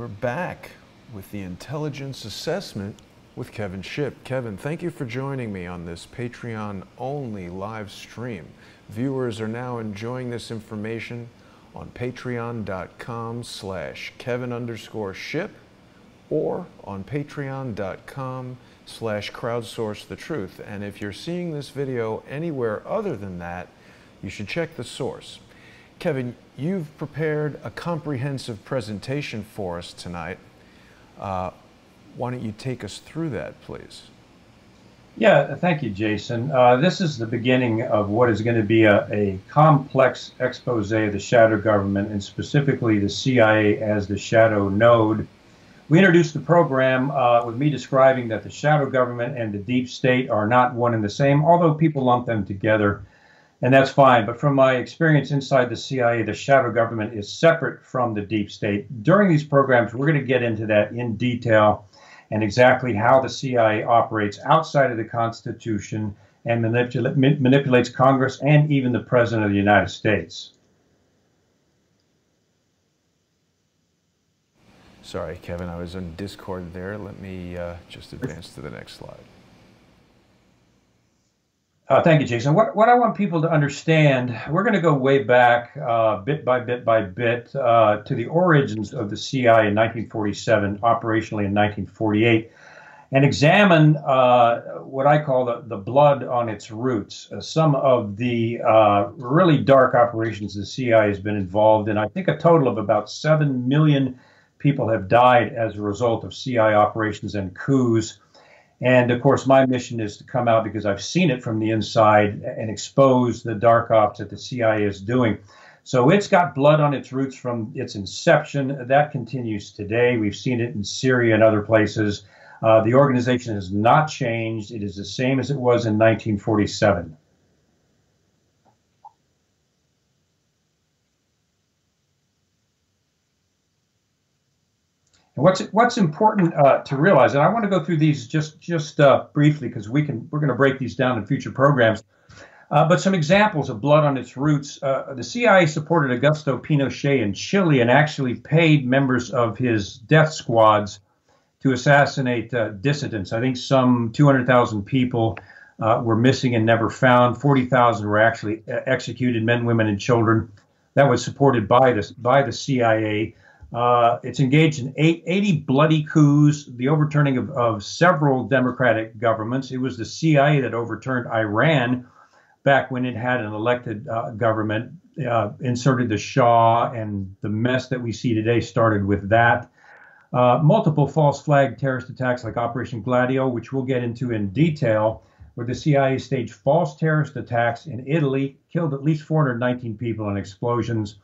We're back with the intelligence assessment with Kevin Shipp. Kevin, thank you for joining me on this Patreon-only live stream. Viewers are now enjoying this information on patreon.com/Kevin_Shipp or on patreon.com/crowdsourcethetruth. And if you're seeing this video anywhere other than that, you should check the source. Kevin, you've prepared a comprehensive presentation for us tonight. Why don't you take us through that, please? Yeah, thank you, Jason. This is the beginning of what is going to be a complex expose of the shadow government, and specifically the CIA as the shadow node. We introduced the program with me describing that the shadow government and the deep state are not one and the same, although people lump them together. And that's fine. But from my experience inside the CIA, the shadow government is separate from the deep state. During these programs, we're going to get into that in detail and exactly how the CIA operates outside of the Constitution and manipulates Congress and even the President of the United States. Sorry, Kevin, I was on Discord there. Let me just advance to the next slide. Thank you, Jason. What I want people to understand, we're going to go way back, bit by bit by bit, to the origins of the CIA in 1947, operationally in 1948, and examine what I call the blood on its roots. Some of the really dark operations the CIA has been involved in. I think a total of about 7 million people have died as a result of CIA operations and coups. And of course, my mission is to come out because I've seen it from the inside and expose the dark ops that the CIA is doing. So it's got blood on its roots from its inception. That continues today. We've seen it in Syria and other places. The organization has not changed. It is the same as it was in 1947. And what's important to realize, and I want to go through these just briefly because we're going to break these down in future programs. But some examples of blood on its roots. The CIA supported Augusto Pinochet in Chile and actually paid members of his death squads to assassinate dissidents. I think some 200,000 people were missing and never found. 40,000 were actually executed, men, women, and children. That was supported by the CIA. It's engaged in 80 bloody coups, the overturning of several democratic governments. It was the CIA that overturned Iran back when it had an elected government, inserted the Shah, and the mess that we see today started with that. Multiple false flag terrorist attacks like Operation Gladio, which we'll get into in detail, where the CIA staged false terrorist attacks in Italy, killed at least 419 people in explosions.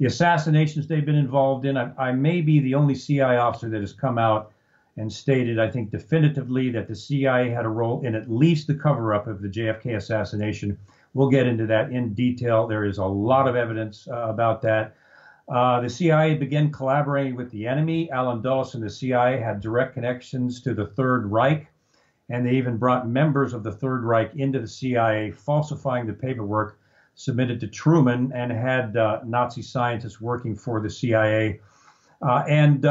The assassinations they've been involved in, I may be the only CIA officer that has come out and stated, I think definitively, that the CIA had a role in at least the cover-up of the JFK assassination. We'll get into that in detail. There is a lot of evidence about that. The CIA began collaborating with the enemy. Allen Dulles and the CIA had direct connections to the Third Reich, and they even brought members of the Third Reich into the CIA, falsifying the paperwork submitted to Truman, and had Nazi scientists working for the CIA. And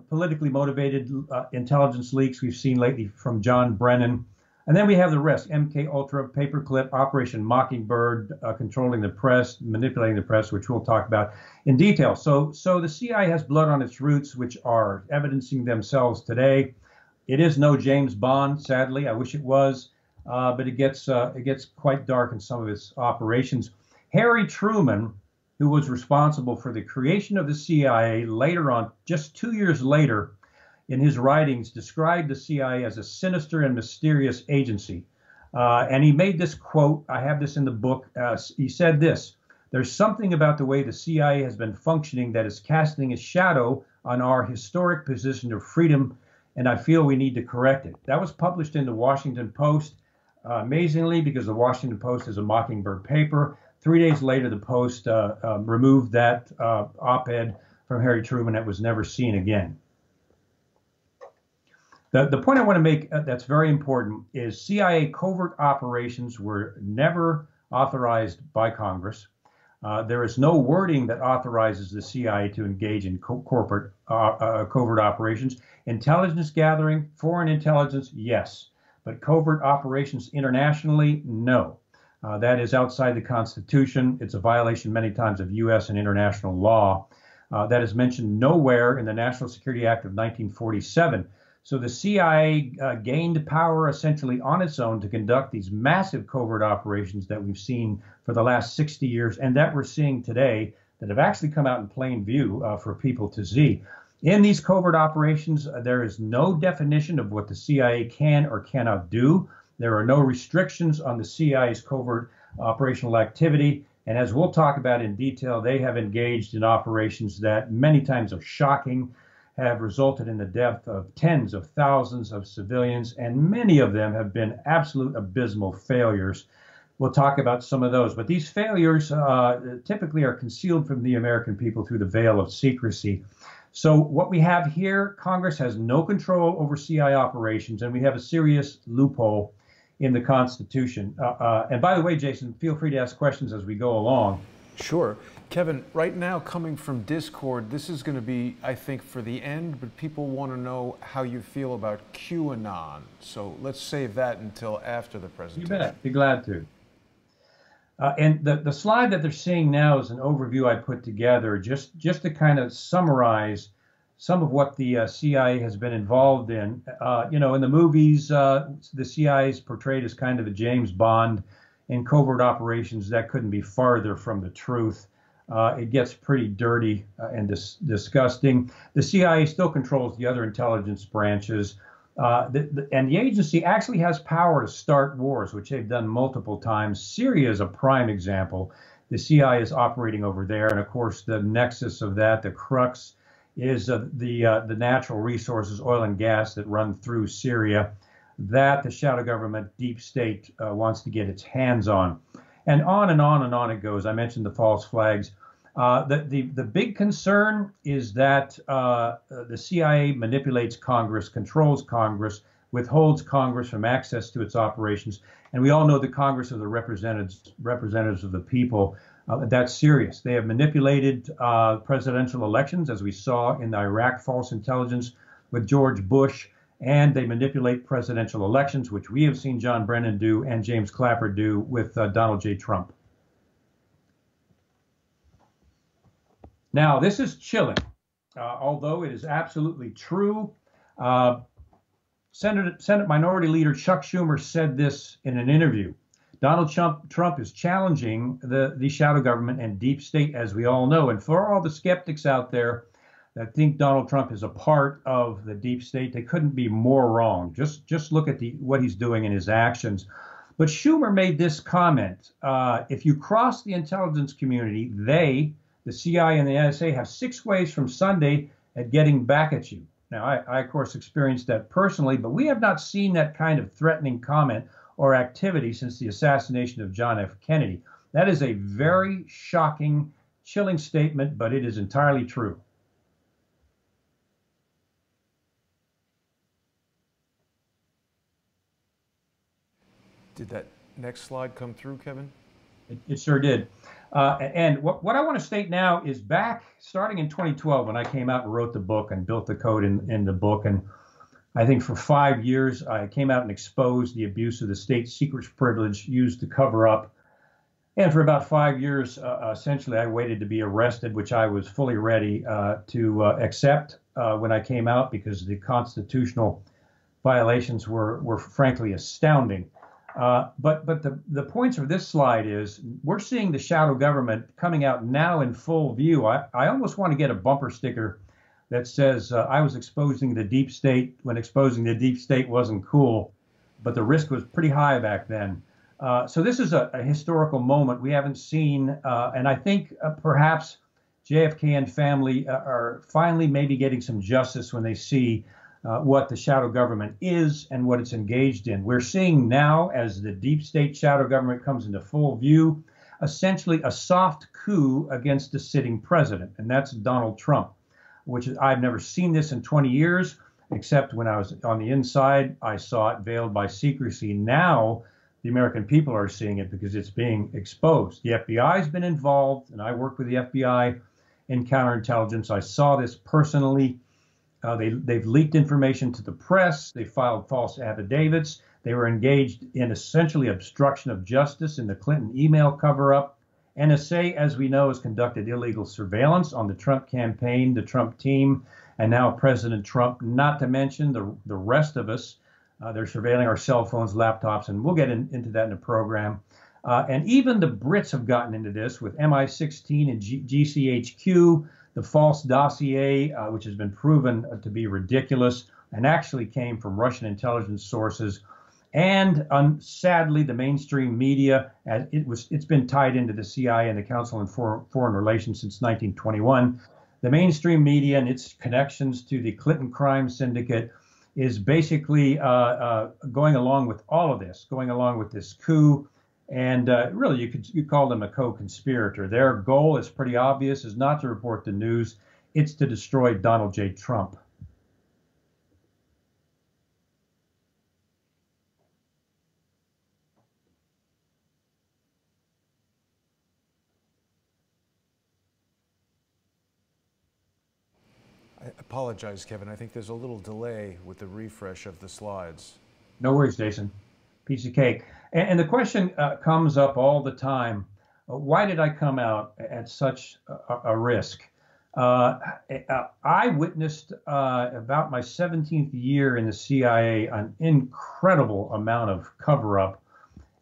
politically motivated intelligence leaks we've seen lately from John Brennan. And then we have the rest: MK Ultra, Paperclip, Operation Mockingbird, controlling the press, manipulating the press, which we'll talk about in detail. So the CIA has blood on its roots, which are evidencing themselves today. It is no James Bond, sadly. I wish it was. But it gets quite dark in some of its operations. Harry Truman, who was responsible for the creation of the CIA later on, just 2 years later, in his writings, described the CIA as a sinister and mysterious agency. And he made this quote, I have this in the book, he said this: "There's something about the way the CIA has been functioning that is casting a shadow on our historic position of freedom, and I feel we need to correct it." That was published in the Washington Post. Amazingly, because the Washington Post is a Mockingbird paper, 3 days later, the Post removed that op-ed from Harry Truman. That was never seen again. The point I want to make that's very important is CIA covert operations were never authorized by Congress. There is no wording that authorizes the CIA to engage in corporate covert operations. Intelligence gathering, foreign intelligence, yes, but covert operations internationally, no. That is outside the Constitution. It's a violation many times of U.S. and international law. That is mentioned nowhere in the National Security Act of 1947. So the CIA gained power essentially on its own to conduct these massive covert operations that we've seen for the last 60 years and that we're seeing today that have actually come out in plain view for people to see. In these covert operations, there is no definition of what the CIA can or cannot do. There are no restrictions on the CIA's covert operational activity. And as we'll talk about in detail, they have engaged in operations that many times are shocking, have resulted in the death of tens of thousands of civilians, and many of them have been absolute abysmal failures. We'll talk about some of those. But these failures typically are concealed from the American people through the veil of secrecy. So what we have here, Congress has no control over CIA operations, and we have a serious loophole in the Constitution. And by the way, Jason, feel free to ask questions as we go along. Sure. Kevin, right now coming from Discord, this is going to be, I think, for the end, but people want to know how you feel about QAnon. So let's save that until after the presentation. You bet. Be glad to. And the slide that they're seeing now is an overview I put together just to kind of summarize some of what the CIA has been involved in. In the movies, the CIA is portrayed as kind of a James Bond in covert operations. That couldn't be farther from the truth. It gets pretty dirty and disgusting. The CIA still controls the other intelligence branches. And the agency actually has power to start wars, which they've done multiple times. Syria is a prime example. The CIA is operating over there. And of course, the nexus of that, the crux, is the natural resources, oil and gas that run through Syria, that the shadow government deep state wants to get its hands on. And on and on and on it goes. I mentioned the false flags. The big concern is that the CIA manipulates Congress, controls Congress, withholds Congress from access to its operations. And we all know the Congress are the representatives of the people. That's serious. They have manipulated presidential elections, as we saw in the Iraq false intelligence with George Bush. And they manipulate presidential elections, which we have seen John Brennan do and James Clapper do with Donald J. Trump. Now, this is chilling, although it is absolutely true. Senate Minority Leader Chuck Schumer said this in an interview. Donald Trump is challenging the shadow government and deep state, as we all know. And for all the skeptics out there that think Donald Trump is a part of the deep state, they couldn't be more wrong. Just look at what he's doing in his actions. But Schumer made this comment. If you cross the intelligence community, the CIA and the NSA, have 6 ways from Sunday at getting back at you. Now, I of course, experienced that personally, but we have not seen that kind of threatening comment or activity since the assassination of John F. Kennedy. That is a very shocking, chilling statement, but it is entirely true. Did that next slide come through, Kevin? It sure did. And what I want to state now is back starting in 2012 when I came out and wrote the book and built the code in the book. And I think for 5 years, I came out and exposed the abuse of the state secrets privilege used to cover up. And for about 5 years, essentially, I waited to be arrested, which I was fully ready to accept when I came out because the constitutional violations were frankly astounding. But the points of this slide is we're seeing the shadow government coming out now in full view. I almost want to get a bumper sticker that says I was exposing the deep state when exposing the deep state wasn't cool, but the risk was pretty high back then. So this is a historical moment we haven't seen, and I think perhaps JFK and family are finally maybe getting some justice when they see what the shadow government is and what it's engaged in. We're seeing now, as the deep state shadow government comes into full view, essentially a soft coup against the sitting president, and that's Donald Trump, which I've never seen this in 20 years, except when I was on the inside, I saw it veiled by secrecy. Now, the American people are seeing it because it's being exposed. The FBI has been involved, and I work with the FBI in counterintelligence. I saw this personally. They've leaked information to the press. They filed false affidavits. They were engaged in essentially obstruction of justice in the Clinton email cover-up. NSA, as we know, has conducted illegal surveillance on the Trump campaign, the Trump team, and now President Trump, not to mention the rest of us. They're surveilling our cell phones, laptops, and we'll get into that in the program. And even the Brits have gotten into this with MI16 and GCHQ, the false dossier, which has been proven to be ridiculous and actually came from Russian intelligence sources. And sadly, the mainstream media, it's been tied into the CIA and the Council on Foreign Relations since 1921. The mainstream media and its connections to the Clinton crime syndicate is basically going along with all of this, going along with this coup. And really, you call them a co-conspirator. Their goal is pretty obvious, is not to report the news. It's to destroy Donald J. Trump. I apologize, Kevin. I think there's a little delay with the refresh of the slides. No worries, Jason. Piece of cake. And the question comes up all the time. Why did I come out at such a risk? I witnessed about my 17th year in the CIA an incredible amount of cover-up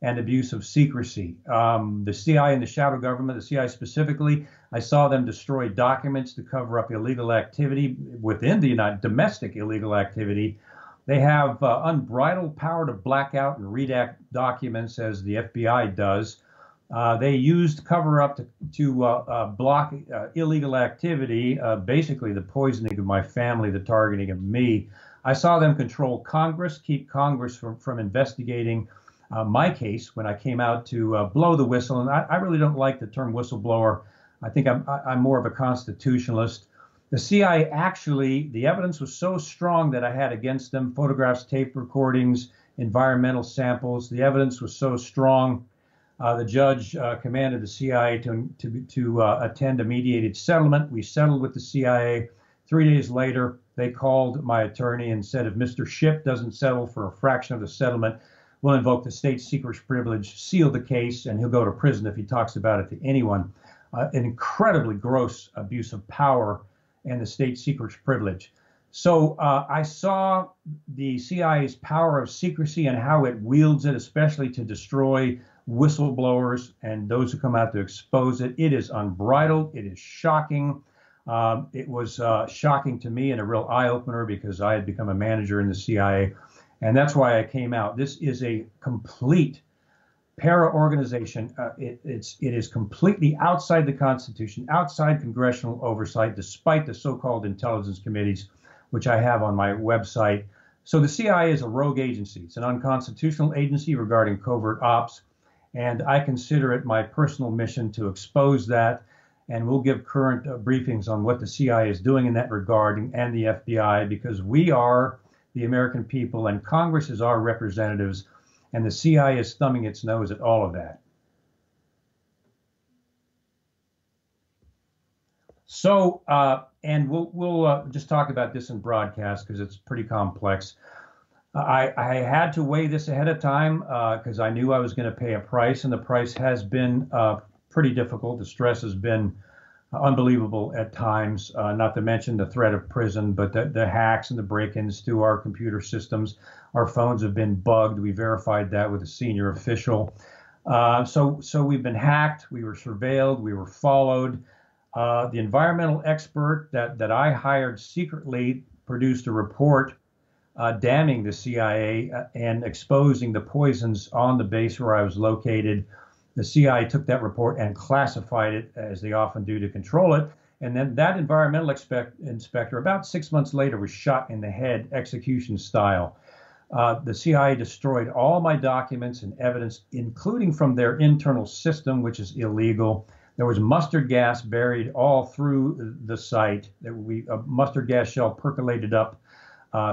and abuse of secrecy. The CIA and the shadow government, the CIA specifically, I saw them destroy documents to cover up illegal activity within the domestic illegal activity. They have unbridled power to black out and redact documents, as the FBI does. They used cover-up to block illegal activity, basically the poisoning of my family, the targeting of me. I saw them control Congress, keep Congress from investigating my case when I came out to blow the whistle. And I really don't like the term whistleblower. I think I'm more of a constitutionalist. The CIA actually, the evidence was so strong that I had against them photographs, tape recordings, environmental samples. The evidence was so strong. The judge commanded the CIA to attend a mediated settlement. We settled with the CIA. 3 days later, they called my attorney and said, if Mr. Shipp doesn't settle for a fraction of the settlement, we'll invoke the state secrets privilege, seal the case, and he'll go to prison if he talks about it to anyone. An incredibly gross abuse of power and the state secrets privilege. So I saw the CIA's power of secrecy and how it wields it, especially to destroy whistleblowers and those who come out to expose it. It is unbridled. It is shocking. It was shocking to me and a real eye-opener because I had become a manager in the CIA. And that's why I came out. This is a complete para-organization. It is completely outside the Constitution, outside congressional oversight, despite the so-called intelligence committees, which I have on my website. So the CIA is a rogue agency. It's an unconstitutional agency regarding covert ops. And I consider it my personal mission to expose that. And we'll give current briefings on what the CIA is doing in that regard and the FBI, because we are the American people and Congress is our representatives. And the CIA is thumbing its nose at all of that. So, and we'll just talk about this in broadcast because it's pretty complex. I had to weigh this ahead of time because I knew I was going to pay a price, and the price has been pretty difficult. The stress has been unbelievable at times, not to mention the threat of prison, but the hacks and the break-ins to our computer systems. Our phones have been bugged. We verified that with a senior official. So we've been hacked. We were surveilled. We were followed. The environmental expert that I hired secretly produced a report damning the CIA and exposing the poisons on the base where I was located. The CIA took that report and classified it, as they often do, to control it. And then that environmental inspector, about 6 months later, was shot in the head, execution style. The CIA destroyed all my documents and evidence, including from their internal system, which is illegal. There was mustard gas buried all through the site. A mustard gas shell percolated up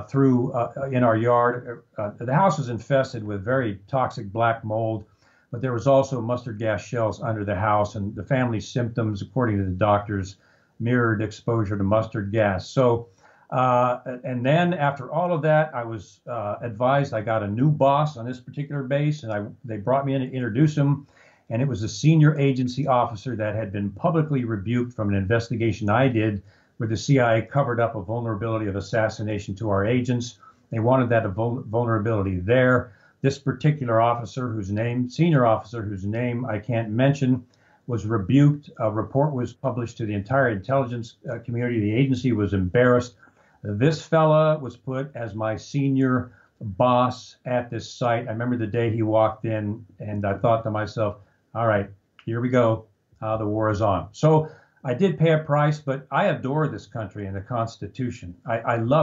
through in our yard. The house was infested with very toxic black mold, but there was also mustard gas shells under the house, and the family's symptoms, according to the doctors, mirrored exposure to mustard gas. So, and then after all of that, I was advised I got a new boss on this particular base, and they brought me in to introduce him, and it was a senior agency officer that had been publicly rebuked from an investigation I did where the CIA covered up a vulnerability of assassination to our agents. They wanted that vulnerability there. This particular officer, senior officer, whose name I can't mention, was rebuked. A report was published to the entire intelligence community. The agency was embarrassed. This fella was put as my senior boss at this site. I remember the day he walked in, and I thought to myself, all right, here we go. The war is on. So I did pay a price, but I adore this country and the Constitution.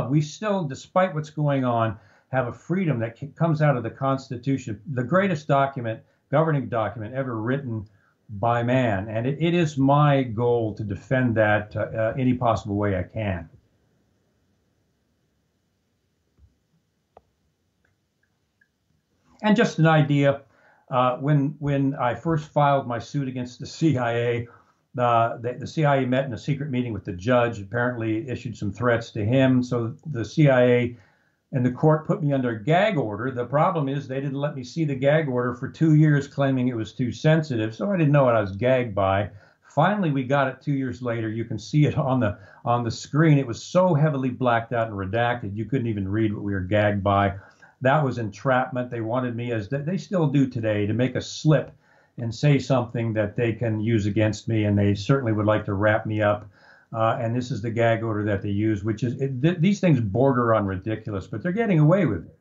We still, despite what's going on, have a freedom that comes out of the Constitution, the greatest governing document ever written by man. And it is my goal to defend that any possible way I can. And just an idea, when I first filed my suit against the CIA, the CIA met in a secret meeting with the judge, apparently issued some threats to him. So the CIA and the court put me under a gag order. The problem is they didn't let me see the gag order for 2 years, claiming it was too sensitive. So I didn't know what I was gagged by. Finally, we got it 2 years later. You can see it on the screen. It was so heavily blacked out and redacted, you couldn't even read what we were gagged by. That was entrapment. They wanted me, as they still do today, to make a slip and say something that they can use against me, and they certainly would like to wrap me up. And this is the gag order that they use, which is, these things border on ridiculous, but they're getting away with it.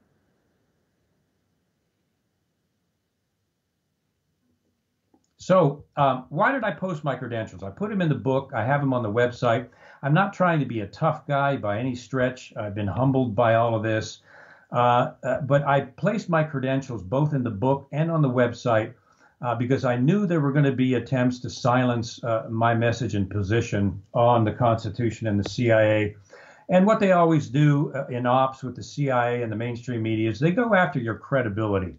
So why did I post my credentials? I put them in the book. I have them on the website. I'm not trying to be a tough guy by any stretch. I've been humbled by all of this. But I placed my credentials both in the book and on the website because I knew there were going to be attempts to silence my message and position on the Constitution and the CIA. And what they always do in ops with the CIA and the mainstream media is they go after your credibility.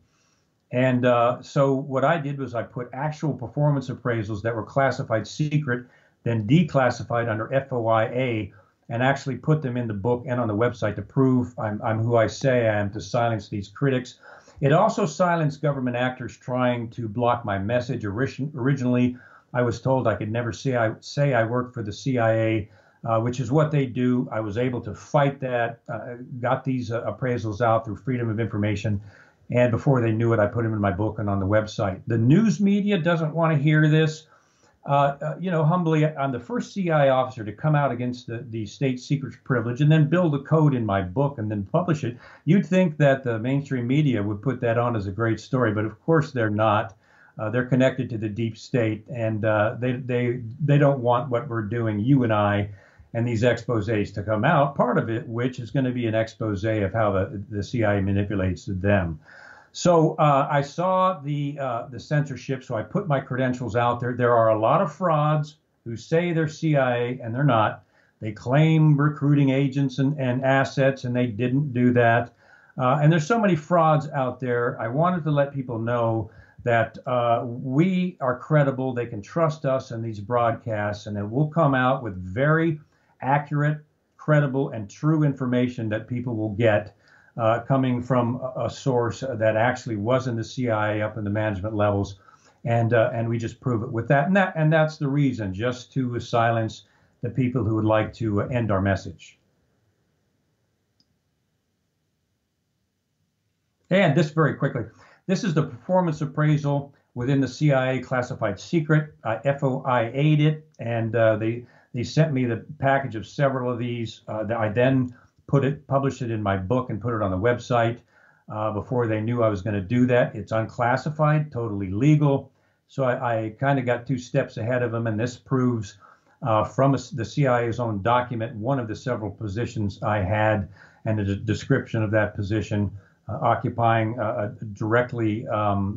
And so what I did was I put actual performance appraisals that were classified secret, then declassified under FOIA, and actually put them in the book and on the website to prove I'm who I say I am, to silence these critics. It also silenced government actors trying to block my message. Originally, I was told I could never say I worked for the CIA, which is what they do. I was able to fight that, got these appraisals out through Freedom of Information, and before they knew it, I put them in my book and on the website. The news media doesn't want to hear this. Humbly, I'm the first CIA officer to come out against the state secrets privilege and then build a code in my book and then publish it. You'd think that the mainstream media would put that on as a great story, but of course they're not. They're connected to the deep state, and they don't want what we're doing, you and I, and these exposés to come out, part of it which is going to be an expose of how the CIA manipulates them. So I saw the censorship, so I put my credentials out there. There are a lot of frauds who say they're CIA, and they're not. They claim recruiting agents and assets, and they didn't do that. And there's so many frauds out there. I wanted to let people know that we are credible. They can trust us in these broadcasts, and that we'll come out with very accurate, credible, and true information that people will get. Coming from a source that actually was in the CIA up in the management levels, and we just prove it with that. And that's the reason, just to silence the people who would like to end our message. And this very quickly, this is the performance appraisal within the CIA classified secret. I FOIA'd it, and they sent me the package of several of these that I then published it in my book and put it on the website before they knew I was going to do that. It's unclassified, totally legal. So I kind of got 2 steps ahead of them, and this proves from the CIA's own document one of the several positions I had, and a description of that position occupying directly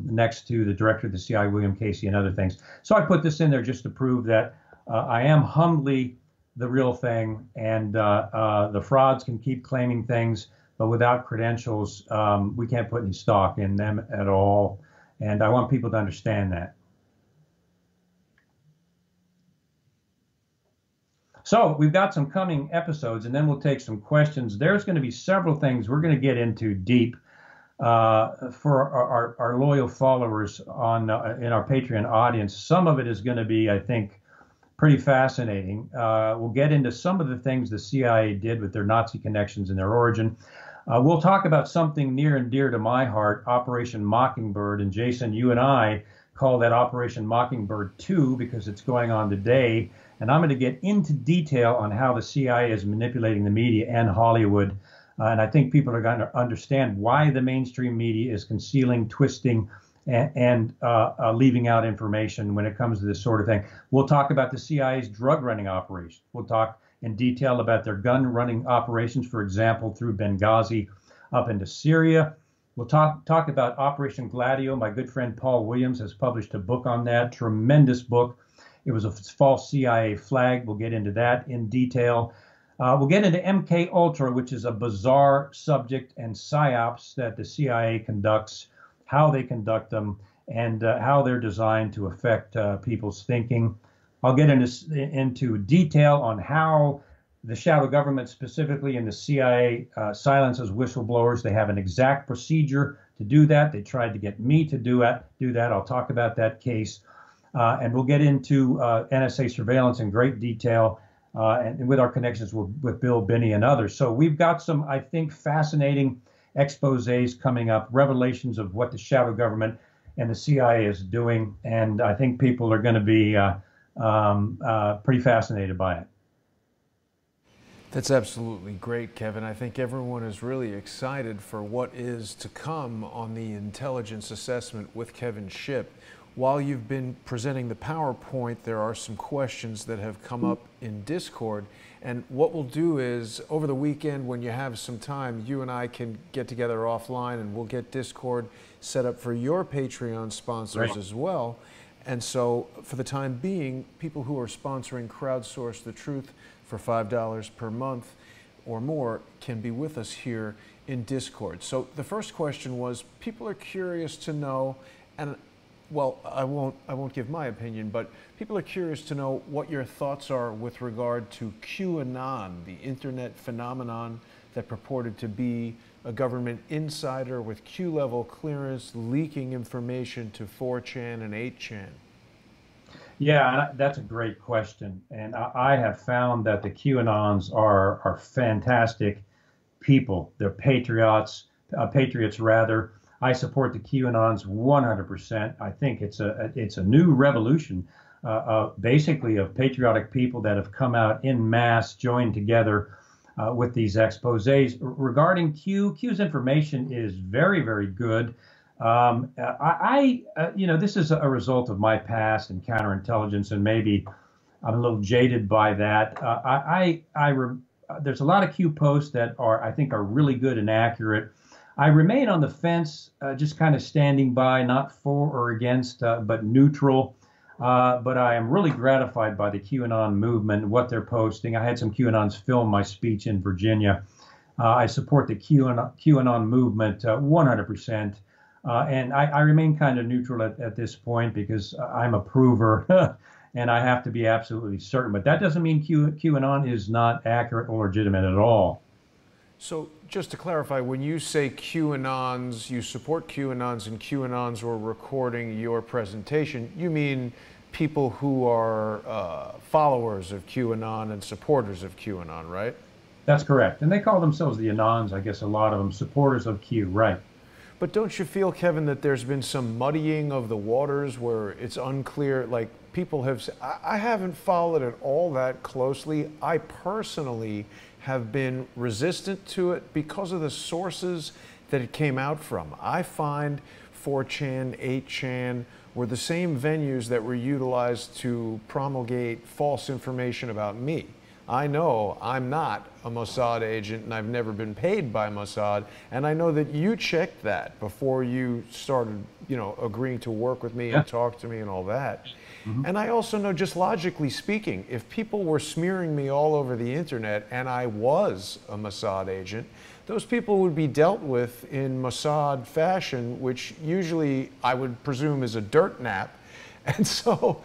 next to the director of the CIA, William Casey, and other things. So I put this in there just to prove that I am humbly the real thing, and the frauds can keep claiming things, but without credentials, we can't put any stock in them at all. And I want people to understand that. So we've got some coming episodes, and then we'll take some questions. There's going to be several things we're going to get into deep for our loyal followers on in our Patreon audience. Some of it is going to be, I think, pretty fascinating. We'll get into some of the things the CIA did with their Nazi connections and their origin. We'll talk about something near and dear to my heart, Operation Mockingbird. And Jason, you and I call that Operation Mockingbird 2 because it's going on today. And I'm going to get into detail on how the CIA is manipulating the media and Hollywood. And I think people are going to understand why the mainstream media is concealing, twisting, and leaving out information when it comes to this sort of thing. We'll talk about the CIA's drug running operation. We'll talk in detail about their gun running operations, for example, through Benghazi up into Syria. We'll talk about Operation Gladio. My good friend Paul Williams has published a book on that, tremendous book. It was a false CIA flag. We'll get into that in detail. We'll get into MK Ultra, which is a bizarre subject, and psyops that the CIA conducts, how they conduct them, and how they're designed to affect people's thinking. I'll get into detail on how the shadow government, specifically in the CIA, silences whistleblowers. They have an exact procedure to do that. They tried to get me to do that. I'll talk about that case. And we'll get into NSA surveillance in great detail and with our connections with Bill Binney and others. So we've got some, I think, fascinating exposés coming up, revelations of what the shadow government and the CIA is doing. And I think people are going to be pretty fascinated by it. That's absolutely great, Kevin. I think everyone is really excited for what is to come on the intelligence assessment with Kevin Shipp. While you've been presenting the PowerPoint, there are some questions that have come up in Discord. And what we'll do is, over the weekend, when you have some time, you and I can get together offline and we'll get Discord set up for your Patreon sponsors as well. And so, for the time being, people who are sponsoring Crowdsource the Truth for $5 per month or more can be with us here in Discord. So the first question was, people are curious to know, and well, I won't give my opinion, but people are curious to know what your thoughts are with regard to QAnon, the internet phenomenon that purported to be a government insider with Q-level clearance leaking information to 4chan and 8chan. Yeah, that's a great question. And I have found that the QAnons are fantastic people. They're patriots rather. I support the QAnons 100%. I think it's a new revolution, basically of patriotic people that have come out in mass, joined together with these exposés. Regarding Q's information is very, very good. This is a result of my past in counterintelligence, and maybe I'm a little jaded by that. There's a lot of Q posts that I think are really good and accurate. I remain on the fence, just kind of standing by, not for or against, but neutral. But I am really gratified by the QAnon movement, what they're posting. I had some QAnons film my speech in Virginia. I support the QAnon movement 100%. And I remain kind of neutral at this point because I'm a prover and I have to be absolutely certain. But that doesn't mean QAnon is not accurate or legitimate at all. So just to clarify, when you say QAnons, you support QAnons and QAnons were recording your presentation, you mean people who are followers of QAnon and supporters of QAnon, right? That's correct. And they call themselves the Anons, I guess a lot of them, supporters of Q, right. But don't you feel, Kevin, that there's been some muddying of the waters where it's unclear, like people have, I haven't followed it all that closely. I personally have been resistant to it because of the sources that it came out from. I find 4chan, 8chan were the same venues that were utilized to promulgate false information about me. I know I'm not a Mossad agent and I've never been paid by Mossad, and I know that you checked that before you started, agreeing to work with me and talk to me and all that. And I also know, just logically speaking, if people were smearing me all over the internet and I was a Mossad agent, those people would be dealt with in Mossad fashion, which usually I would presume is a dirt nap. And so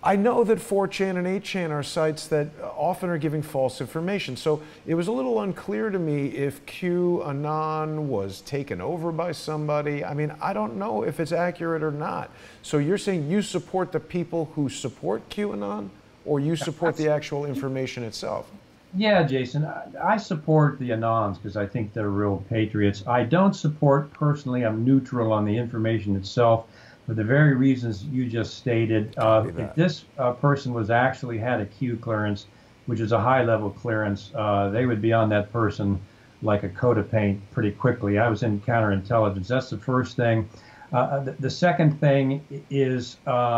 I know that 4chan and 8chan are sites that often are giving false information. So it was a little unclear to me if QAnon was taken over by somebody. I mean, I don't know if it's accurate or not. So you're saying you support the people who support QAnon, or you support the actual information itself? Yeah, Jason, I support the Anons because I think they're real patriots. I don't support personally. I'm neutral on the information itself, for the very reasons you just stated. If this person was actually had a Q clearance, which is a high-level clearance, they would be on that person like a coat of paint pretty quickly. I was in counterintelligence. That's the first thing. The second thing is the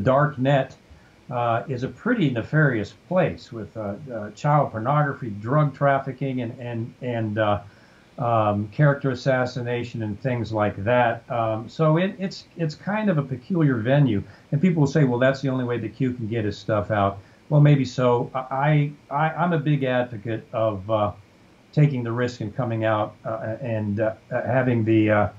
dark net is a pretty nefarious place with child pornography, drug trafficking, and character assassination and things like that. So it's kind of a peculiar venue. And people will say, well, that's the only way the Q can get his stuff out. Well, maybe so. I'm a big advocate of taking the risk and coming out and having the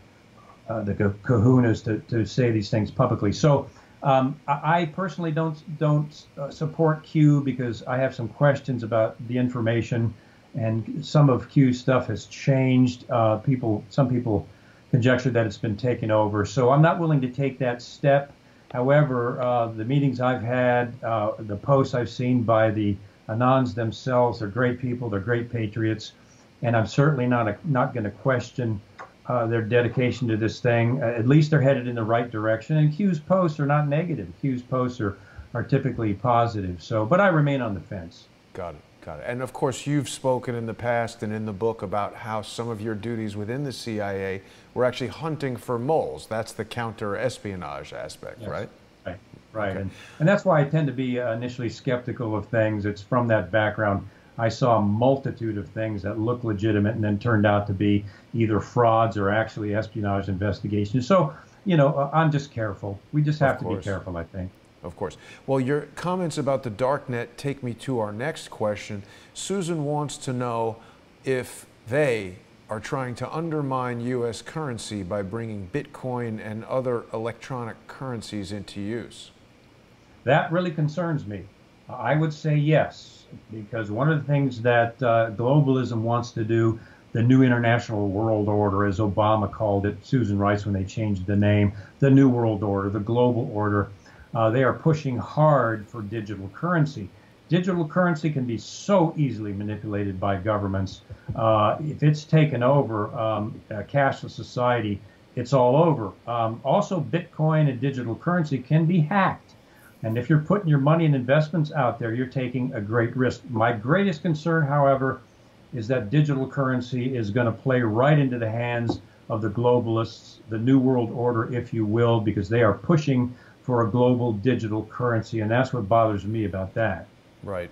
kahunas to say these things publicly. So I personally don't support Q because I have some questions about the information, and some of Q's stuff has changed. Some people conjecture that it's been taken over. So I'm not willing to take that step. However, the meetings I've had, the posts I've seen by the Anons themselves, they're great people, they're great patriots, and I'm certainly not going to question their dedication to this thing. At least they're headed in the right direction. And Q's posts are not negative. Q's posts are typically positive. So, but I remain on the fence. Got it. Got it. And of course, you've spoken in the past and in the book about how some of your duties within the CIA were actually hunting for moles. That's the counter-espionage aspect, yes. Right? Right. Okay. And that's why I tend to be initially skeptical of things. It's from that background. I saw a multitude of things that looked legitimate and then turned out to be either frauds or actually espionage investigations. So, I'm just careful. We just have to be careful, I think. Of course. Well, your comments about the darknet take me to our next question. Susan wants to know if they are trying to undermine U.S. currency by bringing Bitcoin and other electronic currencies into use. That really concerns me. I would say yes, because one of the things that globalism wants to do, the new international world order, as Obama called it, Susan Rice when they changed the name, the new world order, the global order, they are pushing hard for digital currency. Digital currency can be so easily manipulated by governments. If it's taken over, a cashless society, it's all over. Also, Bitcoin and digital currency can be hacked. And if you're putting your money and investments out there, you're taking a great risk. My greatest concern, however, is that digital currency is going to play right into the hands of the globalists, the new world order, if you will, because they are pushing for a global digital currency. And that's what bothers me about that. Right.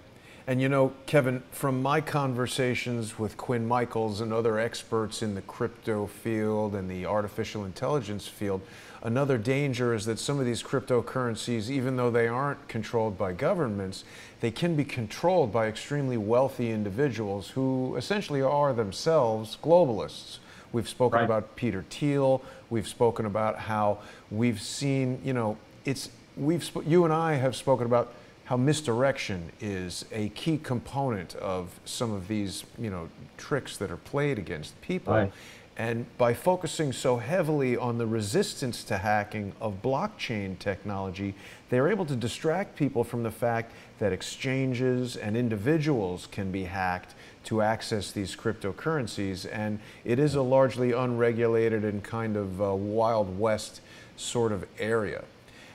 And Kevin, from my conversations with Quinn Michaels and other experts in the crypto field and the artificial intelligence field, another danger is that some of these cryptocurrencies, even though they aren't controlled by governments, they can be controlled by extremely wealthy individuals who essentially are themselves globalists. We've spoken about Peter Thiel. We've spoken about how we've seen, you and I have spoken about how misdirection is a key component of some of these, tricks that are played against people. Right. And by focusing so heavily on the resistance to hacking of blockchain technology, they're able to distract people from the fact that exchanges and individuals can be hacked to access these cryptocurrencies. And it is a largely unregulated and kind of Wild West sort of area.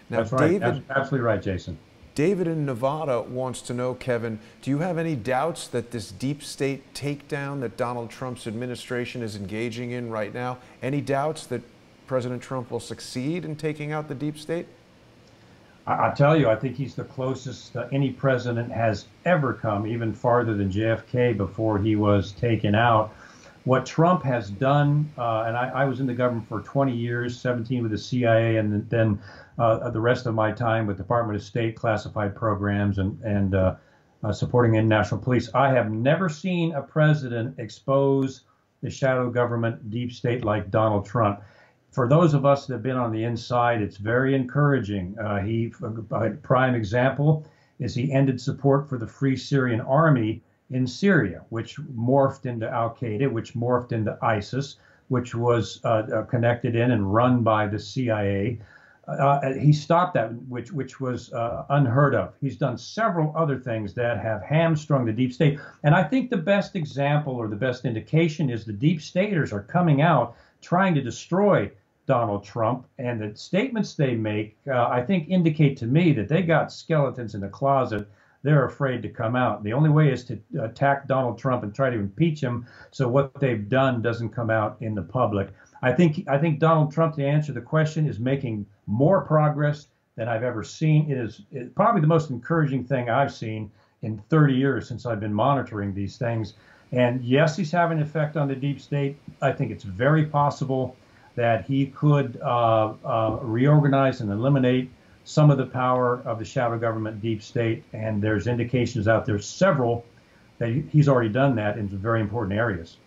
Now, that's right. David, that's absolutely right, Jason. David in Nevada wants to know, Kevin, do you have any doubts that this deep state takedown that Donald Trump's administration is engaging in right now, any doubts that President Trump will succeed in taking out the deep state? I tell you, I think he's the closest any president has ever come, even farther than JFK before he was taken out. What Trump has done, and I was in the government for 20 years, 17 with the CIA, and then the rest of my time with Department of State classified programs and supporting international police. I have never seen a president expose the shadow government deep state like Donald Trump. For those of us that have been on the inside, it's very encouraging. A prime example is he ended support for the Free Syrian Army in Syria, which morphed into Al-Qaeda, which morphed into ISIS, which was connected in and run by the CIA. He stopped that, which was unheard of. He's done several other things that have hamstrung the deep state. And I think the best example or the best indication is the deep staters are coming out trying to destroy Donald Trump. And the statements they make, I think, indicate to me that they got skeletons in the closet. They're afraid to come out. The only way is to attack Donald Trump and try to impeach him so what they've done doesn't come out in the public. I think Donald Trump, to answer the question, is making more progress than I've ever seen. It is probably the most encouraging thing I've seen in 30 years since I've been monitoring these things. And yes, he's having an effect on the deep state. I think it's very possible that he could reorganize and eliminate some of the power of the shadow government deep state. And there's indications out there, several, that he's already done that in very important areas.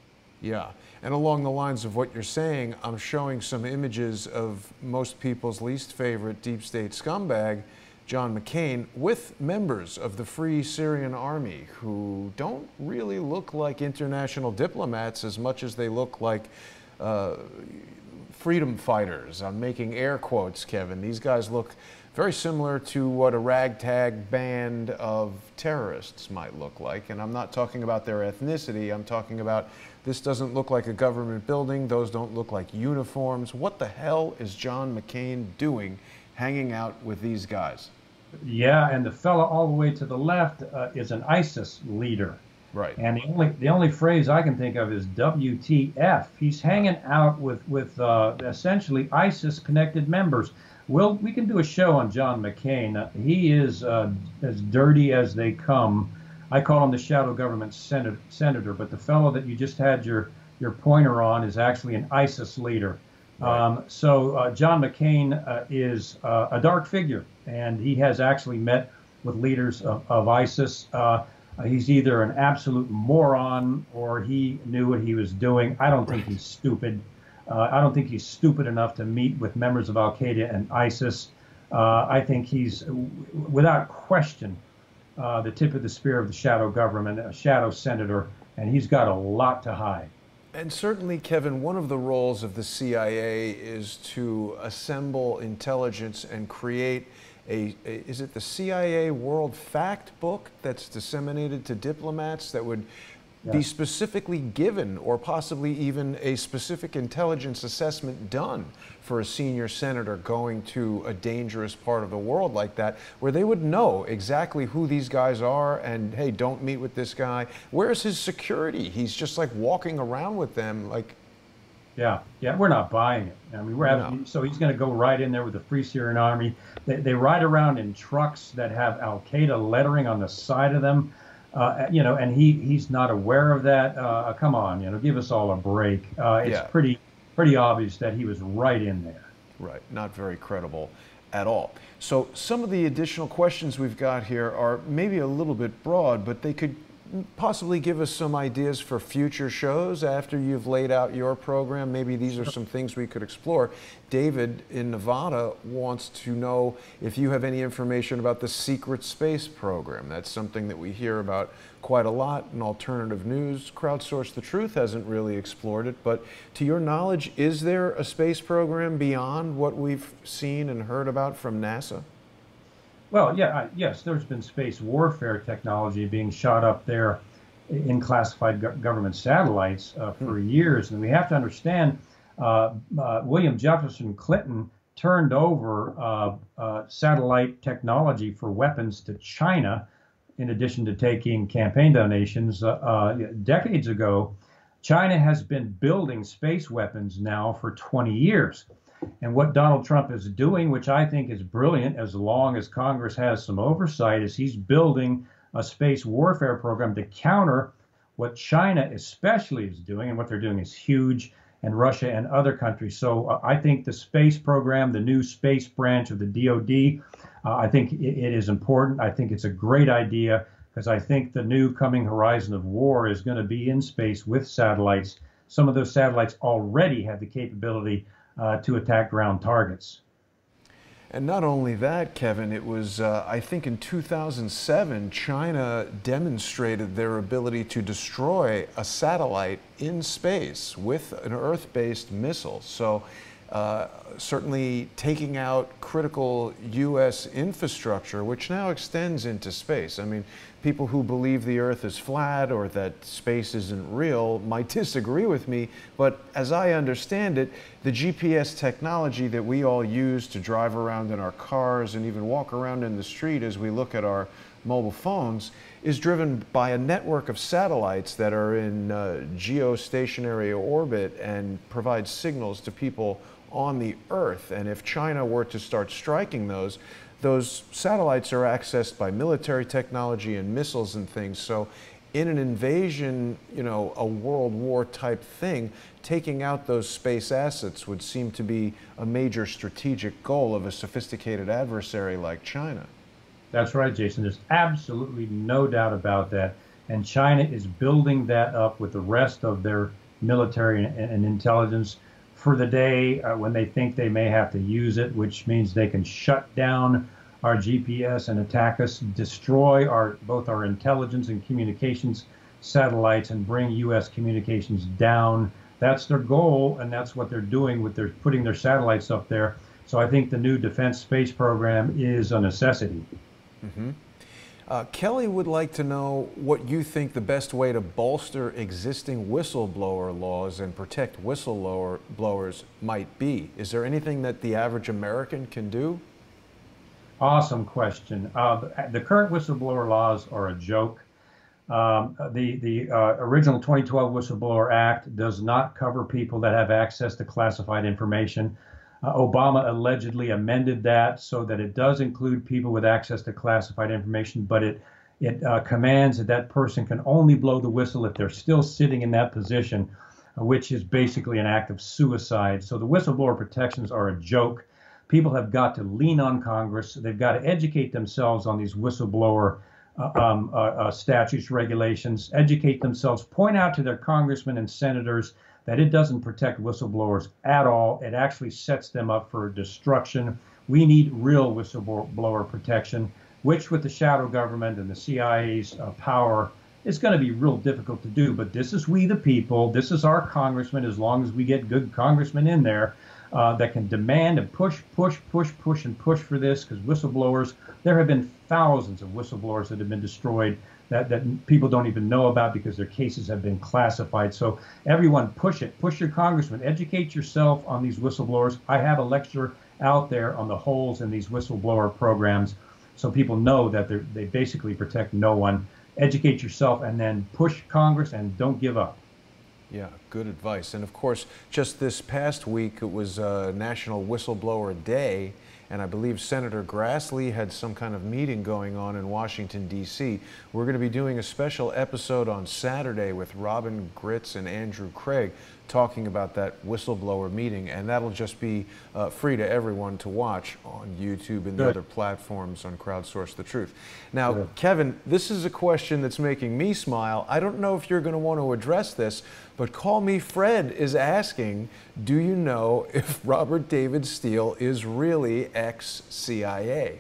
Yeah, and along the lines of what you're saying, I'm showing some images of most people's least favorite deep state scumbag, John McCain, with members of the Free Syrian Army who don't really look like international diplomats as much as they look like freedom fighters. I'm making air quotes, Kevin. These guys look very similar to what a ragtag band of terrorists might look like. And I'm not talking about their ethnicity. I'm talking about this doesn't look like a government building. Those don't look like uniforms. What the hell is John McCain doing hanging out with these guys? Yeah, and the fellow all the way to the left is an ISIS leader. Right. And the only phrase I can think of is WTF. He's hanging out with essentially ISIS-connected members. We can do a show on John McCain. He is as dirty as they come. I call him the shadow government senator, but the fellow that you just had your pointer on is actually an ISIS leader. Right. So John McCain is a dark figure, and he has actually met with leaders of ISIS. He's either an absolute moron or he knew what he was doing. I don't think he's stupid. I don't think he's stupid enough to meet with members of Al-Qaeda and ISIS. I think he's, without question, the tip of the spear of the shadow government, a shadow senator, and he's got a lot to hide. And certainly, Kevin, one of the roles of the CIA is to assemble intelligence and create is it the CIA World Fact Book that's disseminated to diplomats that would be specifically given, or possibly even a specific intelligence assessment done for a senior senator going to a dangerous part of the world like that, where they would know exactly who these guys are and, hey, don't meet with this guy. Where's his security? He's just like walking around with them like... Yeah, we're not buying it. I mean, so he's going to go right in there with the Free Syrian Army. They ride around in trucks that have Al-Qaeda lettering on the side of them, and he's not aware of that. Come on, give us all a break. It's pretty obvious that he was right in there. Right, not very credible at all. So some of the additional questions we've got here are maybe a little bit broad, but they could possibly give us some ideas for future shows after you've laid out your program. Maybe these are some things we could explore. David in Nevada wants to know if you have any information about the secret space program. That's something that we hear about quite a lot in alternative news. Crowdsource the Truth hasn't really explored it, but to your knowledge, is there a space program beyond what we've seen and heard about from NASA? Well, yes, there's been space warfare technology being shot up there in classified government satellites for years. And we have to understand, William Jefferson Clinton turned over satellite technology for weapons to China, in addition to taking campaign donations decades ago. China has been building space weapons now for 20 years. And what Donald Trump is doing, which I think is brilliant as long as Congress has some oversight, is he's building a space warfare program to counter what China especially is doing. And what they're doing is huge, and Russia and other countries. So I think the space program, the new space branch of the DoD, I think it is important. I think it's a great idea, because I think the new coming horizon of war is going to be in space with satellites. Some of those satellites already have the capability to attack ground targets. And not only that, Kevin, it was, I think in 2007, China demonstrated their ability to destroy a satellite in space with an Earth-based missile. So certainly taking out critical U.S. infrastructure, which now extends into space. I mean, people who believe the Earth is flat or that space isn't real might disagree with me, but as I understand it, the GPS technology that we all use to drive around in our cars and even walk around in the street as we look at our mobile phones is driven by a network of satellites that are in geostationary orbit and provide signals to people on the Earth. And if China were to start striking those satellites are accessed by military technology and missiles and things. So in an invasion, you know, a World War type thing, taking out those space assets would seem to be a major strategic goal of a sophisticated adversary like China. That's right, Jason. There's absolutely no doubt about that. And China is building that up with the rest of their military and intelligence for the day when they think they may have to use it, which means they can shut down our GPS and attack us, destroy both our intelligence and communications satellites, and bring U.S. communications down. That's their goal, and that's what they're doing with their putting their satellites up there. So I think the new defense space program is a necessity. Mm-hmm. Kelly would like to know what you think the best way to bolster existing whistleblower laws and protect whistleblowers might be. Is there anything that the average American can do? Awesome question. The current whistleblower laws are a joke. The original 2012 Whistleblower Act does not cover people that have access to classified information. Obama allegedly amended that so that it does include people with access to classified information, but it commands that that person can only blow the whistle if they're still sitting in that position, which is basically an act of suicide. So the whistleblower protections are a joke. People have got to lean on Congress. They've got to educate themselves on these whistleblower statutes, regulations, educate themselves, point out to their congressmen and senators that it doesn't protect whistleblowers at all. It actually sets them up for destruction. We need real whistleblower protection, which with the shadow government and the CIA's power is going to be real difficult to do. But this is we the people. This is our congressmen, as long as we get good congressmen in there that can demand and push for this, because whistleblowers, there have been thousands of whistleblowers that have been destroyed that people don't even know about because their cases have been classified. So everyone push it. Push your congressman. Educate yourself on these whistleblowers. I have a lecture out there on the holes in these whistleblower programs so people know that they basically protect no one. Educate yourself and then push Congress and don't give up. Yeah, good advice. And of course, just this past week, it was National Whistleblower Day, and I believe Senator Grassley had some kind of meeting going on in Washington, D.C. We're going to be doing a special episode on Saturday with Robin Gritz and Andrew Craig talking about that whistleblower meeting, and that'll just be free to everyone to watch on YouTube and the other platforms on Crowdsource the Truth. Now, Kevin, this is a question that's making me smile. I don't know if you're going to want to address this, but Call Me Fred is asking, do you know if Robert David Steele is really ex-CIA?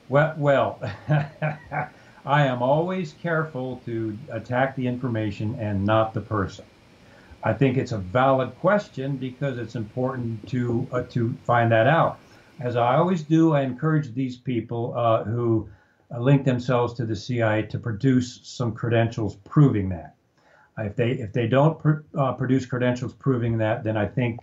Well, I am always careful to attack the information and not the person. I think it's a valid question because it's important to find that out. As I always do, I encourage these people who link themselves to the CIA to produce some credentials proving that. If they don't produce credentials proving that, then I think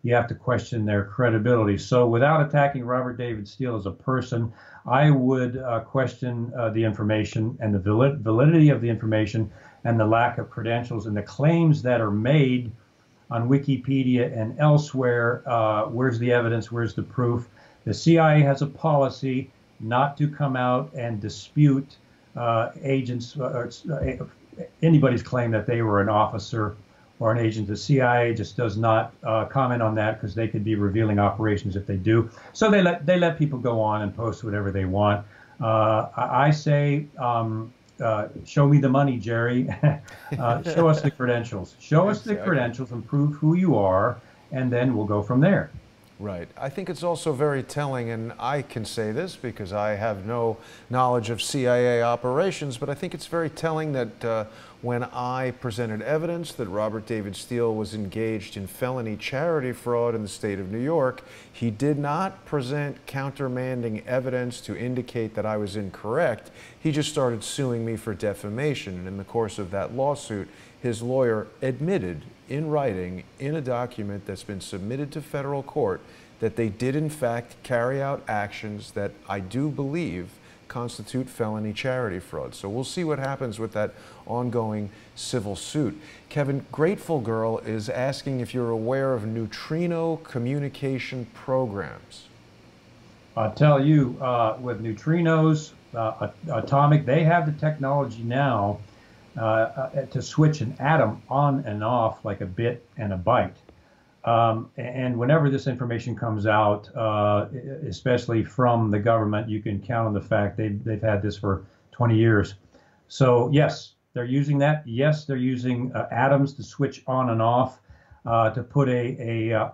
you have to question their credibility. So without attacking Robert David Steele as a person, I would question the information and the validity of the information and the lack of credentials and the claims that are made on Wikipedia and elsewhere. Where's the evidence? Where's the proof? The CIA has a policy not to come out and dispute agents or anybody's claim that they were an officer or an agent. The CIA just does not comment on that because they could be revealing operations if they do. So they let people go on and post whatever they want. I say, show me the money, Jerry. Show us the credentials. Show us the credentials and prove who you are, and then we'll go from there. Right. I think it's also very telling, and I can say this because I have no knowledge of CIA operations, but I think it's very telling that when I presented evidence that Robert David Steele was engaged in felony charity fraud in the state of New York, he did not present countermanding evidence to indicate that I was incorrect. He just started suing me for defamation, and in the course of that lawsuit, his lawyer admitted in writing in a document that's been submitted to federal court that they did in fact carry out actions that I do believe constitute felony charity fraud. So we'll see what happens with that ongoing civil suit. Kevin, Grateful Girl is asking if you're aware of neutrino communication programs. I'll tell you, with neutrinos, atomic, they have the technology now to switch an atom on and off like a bit and a byte. And whenever this information comes out, especially from the government, you can count on the fact they've had this for 20 years. So yes, they're using that. Yes, they're using atoms to switch on and off, to put a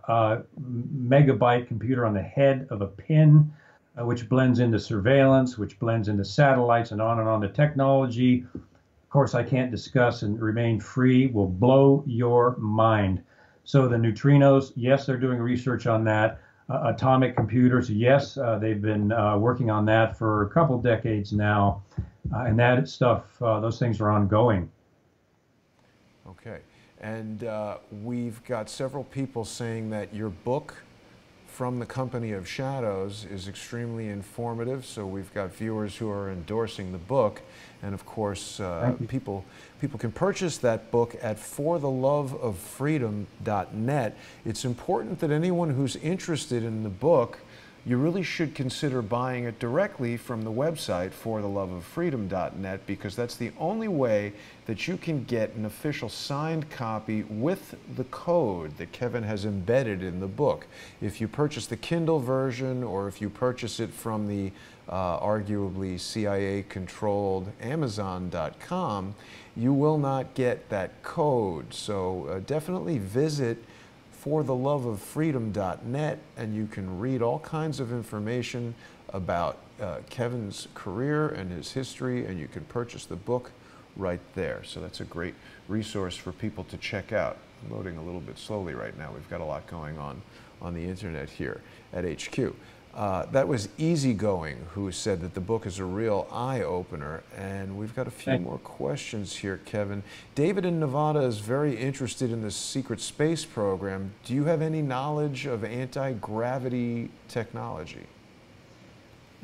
megabyte computer on the head of a pin, which blends into surveillance, which blends into satellites, and on and on. The technology, of course, I can't discuss and remain free, will blow your mind. So the neutrinos, yes, they're doing research on that. Atomic computers, yes, they've been working on that for a couple decades now. And that stuff, those things are ongoing. Okay. And we've got several people saying that your book, From the Company of Shadows, is extremely informative. So we've got viewers who are endorsing the book. And of course, people can purchase that book at fortheloveoffreedom.net. It's important that anyone who's interested in the book, you really should consider buying it directly from the website fortheloveoffreedom.net, because that's the only way that you can get an official signed copy with the code that Kevin has embedded in the book. If you purchase the Kindle version, or if you purchase it from the arguably CIA-controlled Amazon.com, you will not get that code. So definitely visit fortheloveoffreedom.net, and you can read all kinds of information about Kevin's career and his history, and you can purchase the book right there. So that's a great resource for people to check out. I'm loading a little bit slowly right now. We've got a lot going on the internet here at HQ. That was Easygoing, who said that the book is a real eye-opener. And we've got a few more questions here, Kevin. David in Nevada is very interested in the secret space program. Do you have any knowledge of anti-gravity technology?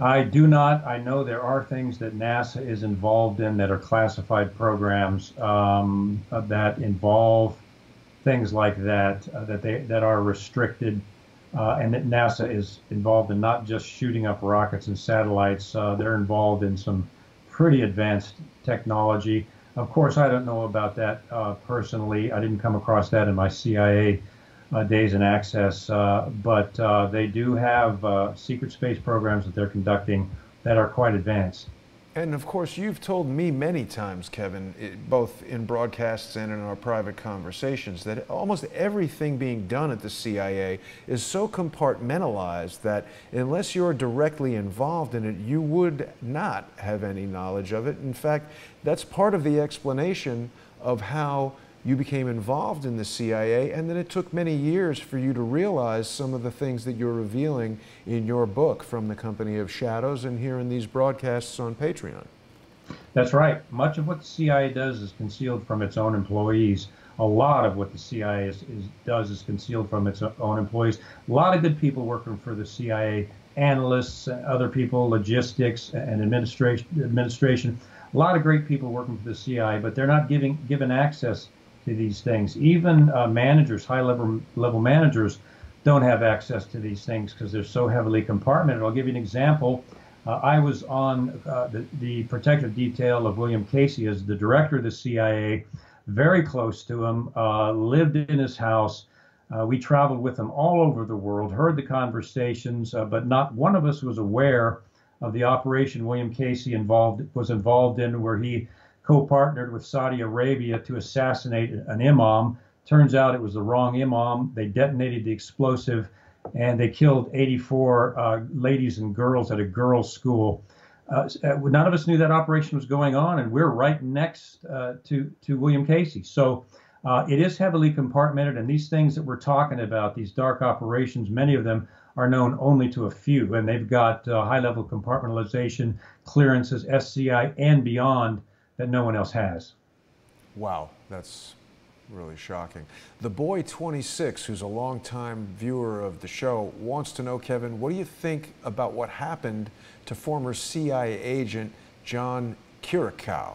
I do not. I know there are things that NASA is involved in that are classified programs that involve things like that, that are restricted. And that NASA is involved in not just shooting up rockets and satellites. They're involved in some pretty advanced technology. Of course, I don't know about that personally. I didn't come across that in my CIA days and access. But they do have secret space programs that they're conducting that are quite advanced. And of course, you've told me many times, Kevin, both in broadcasts and in our private conversations, that almost everything being done at the CIA is so compartmentalized that unless you're directly involved in it, you would not have any knowledge of it. In fact, that's part of the explanation of how you became involved in the CIA, and that it took many years for you to realize some of the things that you're revealing in your book, From the Company of Shadows, and here in these broadcasts on Patreon. That's right. Much of what the CIA does is concealed from its own employees. A lot of what the CIA does is concealed from its own employees. A lot of good people working for the CIA, analysts, other people, logistics and administration. A lot of great people working for the CIA, but they're not given access to these things. Even managers, high level managers, don't have access to these things because they're so heavily compartmented. I'll give you an example. I was on the protective detail of William Casey as the director of the CIA, very close to him, lived in his house. We traveled with him all over the world, heard the conversations, but not one of us was aware of the operation William Casey was involved in, where he co-partnered with Saudi Arabia to assassinate an imam. Turns out it was the wrong imam. They detonated the explosive, and they killed 84 ladies and girls at a girls' school. None of us knew that operation was going on, and we're right next to William Casey. So it is heavily compartmented, and these things that we're talking about, these dark operations, many of them are known only to a few, and they've got high-level compartmentalization, clearances, SCI, and beyond that no one else has. Wow, that's really shocking. The boy 26, who's a longtime viewer of the show, wants to know, Kevin, what do you think about what happened to former CIA agent John Kiriakou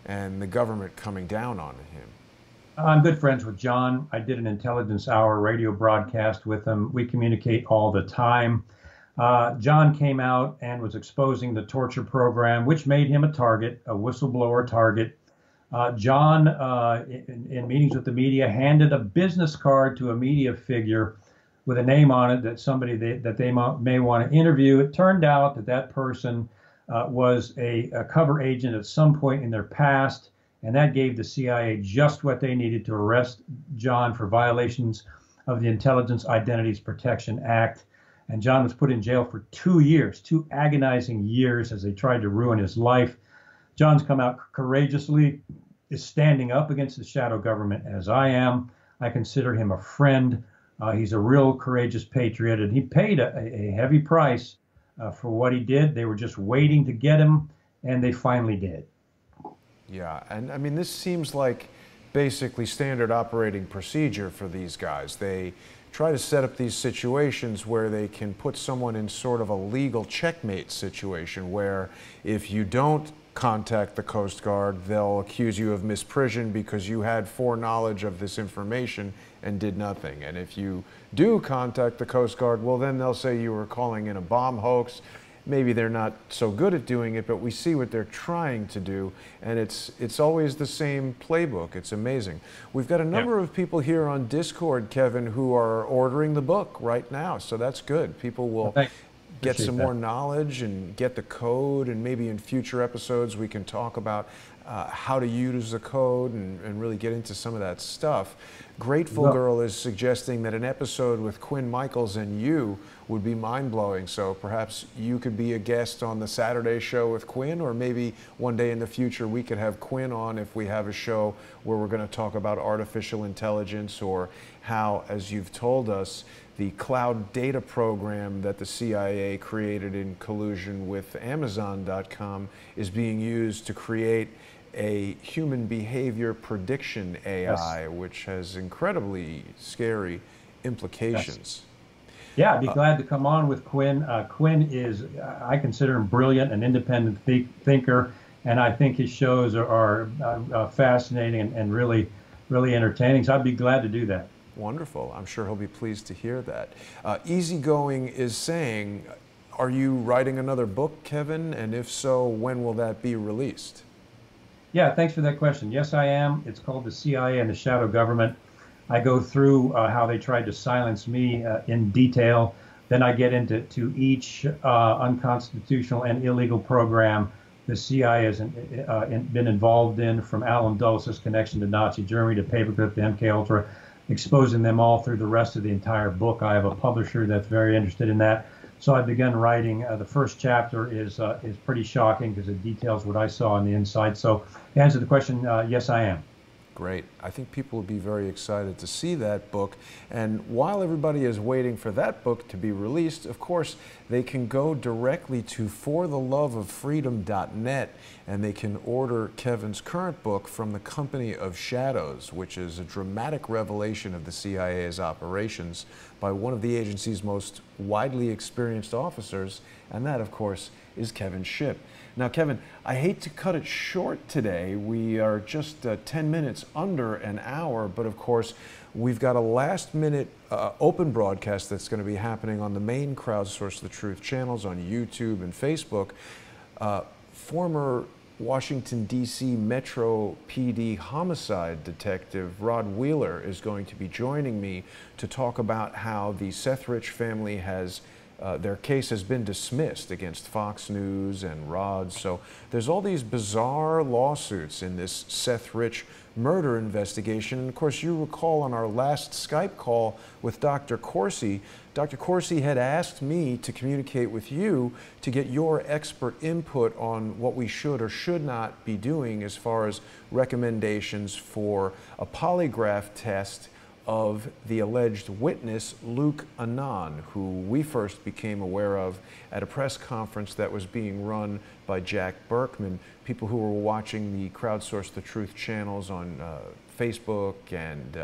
and the government coming down on him? I'm good friends with John. I did an Intelligence Hour radio broadcast with him. We communicate all the time. John came out and was exposing the torture program, which made him a target, a whistleblower target. John, in meetings with the media, handed a business card to a media figure with a name on it that somebody that they may want to interview. It turned out that that person was a cover agent at some point in their past, and that gave the CIA just what they needed to arrest John for violations of the Intelligence Identities Protection Act. And John was put in jail for 2 years, 2 agonizing years, as they tried to ruin his life. John's come out courageously, is standing up against the shadow government, as I am. I consider him a friend. He's a real courageous patriot, and he paid a heavy price for what he did. They were just waiting to get him, and they finally did. Yeah, and I mean, this seems like basically standard operating procedure for these guys. They try to set up these situations where they can put someone in sort of a legal checkmate situation where if you don't contact the Coast Guard, they'll accuse you of misprision because you had foreknowledge of this information and did nothing. And if you do contact the Coast Guard, well, then they'll say you were calling in a bomb hoax. Maybe they're not so good at doing it, but we see what they're trying to do, and it's always the same playbook. It's amazing. We've got a number of people here on Discord, Kevin, who are ordering the book right now, so that's good. People will get some more knowledge and get the code, and maybe in future episodes we can talk about how to use the code and really get into some of that stuff. Grateful Girl is suggesting that an episode with Quinn Michaels and you would be mind-blowing, so perhaps you could be a guest on the Saturday show with Quinn, or maybe one day in the future we could have Quinn on if we have a show where we're going to talk about artificial intelligence, or how, as you've told us, the cloud data program that the CIA created in collusion with Amazon.com is being used to create a human behavior prediction AI, which has incredibly scary implications. Yeah, I'd be glad to come on with Quinn. Quinn is, I consider him brilliant, an independent thinker, and I think his shows are fascinating and really, really entertaining. So I'd be glad to do that. Wonderful. I'm sure he'll be pleased to hear that. Easygoing is saying, are you writing another book, Kevin? And if so, when will that be released? Yeah, thanks for that question. Yes, I am. It's called The CIA and the Shadow Government. I go through how they tried to silence me in detail. Then I get into each unconstitutional and illegal program the CIA has been involved in, from Allen Dulles' connection to Nazi Germany to Paperclip to MK Ultra, exposing them all through the rest of the entire book. I have a publisher that's very interested in that. So I began writing. The first chapter is pretty shocking because it details what I saw on the inside. So to answer the question, yes, I am. Great. I think people will be very excited to see that book. And while everybody is waiting for that book to be released, of course, they can go directly to fortheloveoffreedom.net and they can order Kevin's current book, From the Company of Shadows, which is a dramatic revelation of the CIA's operations by one of the agency's most widely experienced officers, and that, of course, is Kevin Shipp. Now, Kevin, I hate to cut it short today. We are just 10 minutes under an hour, but of course, we've got a last-minute open broadcast that's going to be happening on the main Crowdsource the Truth channels on YouTube and Facebook. Former Washington, D.C. Metro PD homicide detective Rod Wheeler is going to be joining me to talk about how the Seth Rich family has their case has been dismissed against Fox News and Rod. So there's all these bizarre lawsuits in this Seth Rich murder investigation. And of course, you recall on our last Skype call with Dr. Corsi, Dr. Corsi had asked me to communicate with you to get your expert input on what we should or should not be doing as far as recommendations for a polygraph test of the alleged witness, Luke Anand, who we first became aware of at a press conference that was being run by Jack Burkman. People who were watching the Crowdsource the Truth channels on Facebook and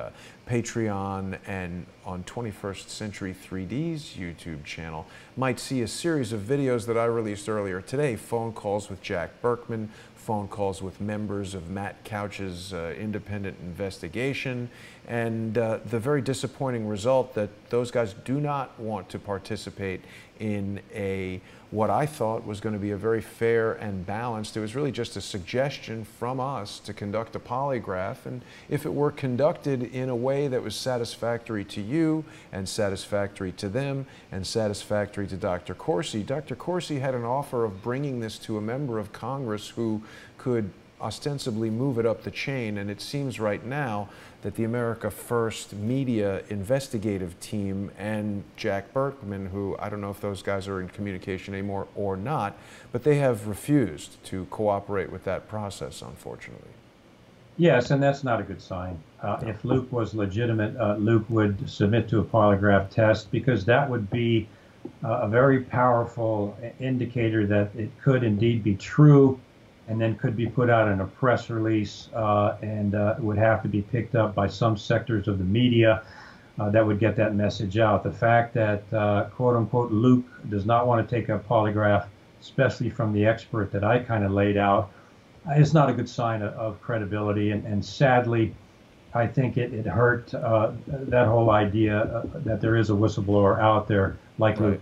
Patreon and on 21st Century 3D's YouTube channel might see a series of videos that I released earlier today, phone calls with Jack Burkman, phone calls with members of Matt Couch's independent investigation, and the very disappointing result that those guys do not want to participate in what I thought was going to be a very fair and balanced. It was really just a suggestion from us to conduct a polygraph, and if it were conducted in a way that was satisfactory to you and satisfactory to them and satisfactory to Dr. Corsi. Dr. Corsi had an offer of bringing this to a member of Congress who could ostensibly move it up the chain, and it seems right now that the America First media investigative team and Jack Burkman, who I don't know if those guys are in communication anymore or not, but they have refused to cooperate with that process, unfortunately. Yes, and that's not a good sign. If Luke was legitimate, Luke would submit to a polygraph test, because that would be a very powerful indicator that it could indeed be true, and then could be put out in a press release, and would have to be picked up by some sectors of the media that would get that message out. The fact that, quote unquote, Luke does not want to take a polygraph, especially from the expert that I kind of laid out, is not a good sign of credibility. And sadly, I think it hurt that whole idea that there is a whistleblower out there like Luke.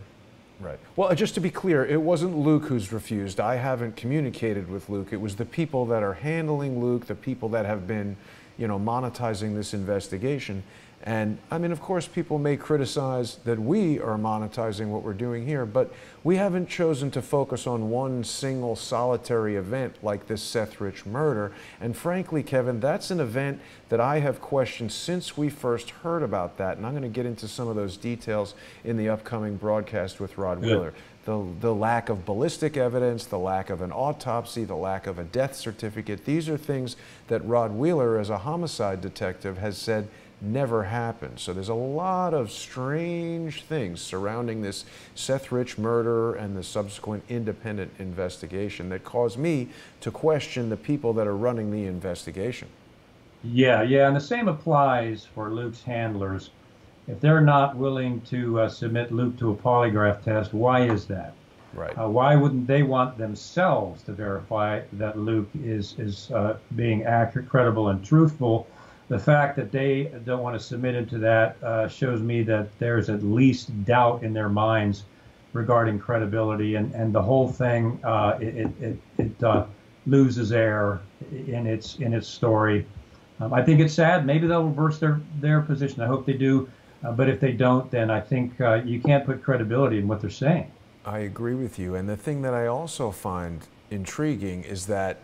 Right. Well, just to be clear, it wasn't Luke who's refused. I haven't communicated with Luke. It was the people that are handling Luke, the people that have been, monetizing this investigation. And I mean, of course, people may criticize that we are monetizing what we're doing here, but we haven't chosen to focus on one single solitary event like this Seth Rich murder. And frankly, Kevin, that's an event that I have questioned since we first heard about that. And I'm going to get into some of those details in the upcoming broadcast with Rod Wheeler. The lack of ballistic evidence, the lack of an autopsy, the lack of a death certificate. These are things that Rod Wheeler, as a homicide detective, has said never happened. So there's a lot of strange things surrounding this Seth Rich murder and the subsequent independent investigation that caused me to question the people that are running the investigation. Yeah, and the same applies for Luke's handlers. If they're not willing to submit Luke to a polygraph test, why is that? Right. Why wouldn't they want themselves to verify that Luke is being accurate, credible, and truthful? The fact that they don't want to submit into that shows me that there's at least doubt in their minds regarding credibility, and the whole thing it loses air in its story. I think it's sad. Maybe they'll reverse their position. I hope they do. But if they don't, then I think you can't put credibility in what they're saying. I agree with you. And the thing that I also find intriguing is that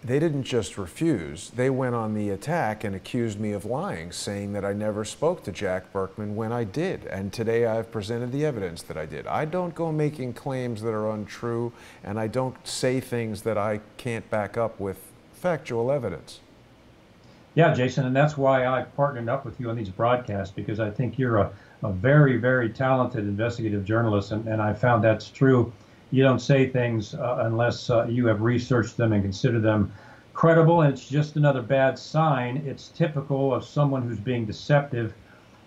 they didn't just refuse. They went on the attack and accused me of lying, saying that I never spoke to Jack Burkman when I did. And today I've presented the evidence that I did. I don't go making claims that are untrue, and I don't say things that I can't back up with factual evidence. Yeah, Jason, and that's why I partnered up with you on these broadcasts, because I think you're a very, very talented investigative journalist, and I found that's true. You don't say things unless you have researched them and consider them credible, and it's just another bad sign. It's typical of someone who's being deceptive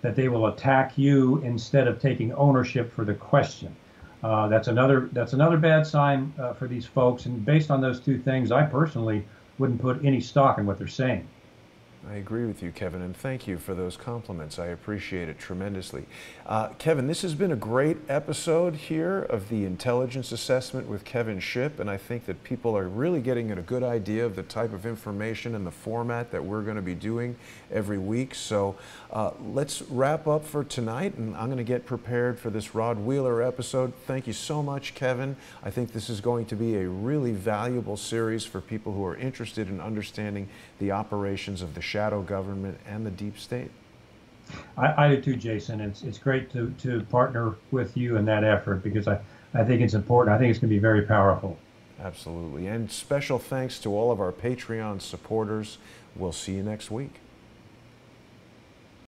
that they will attack you instead of taking ownership for the question. That's another bad sign for these folks. And based on those two things, I personally wouldn't put any stock in what they're saying. I agree with you, Kevin, and thank you for those compliments. I appreciate it tremendously. Kevin, this has been a great episode here of the Intelligence Assessment with Kevin Shipp, and I think that people are really getting a good idea of the type of information and the format that we're going to be doing every week. So let's wrap up for tonight, and I'm going to get prepared for this Rod Wheeler episode. Thank you so much, Kevin. I think this is going to be a really valuable series for people who are interested in understanding the operations of the shadow government and the deep state. I do too, Jason. It's great to partner with you in that effort because I think it's important. I think it's going to be very powerful. Absolutely. And special thanks to all of our Patreon supporters. We'll see you next week.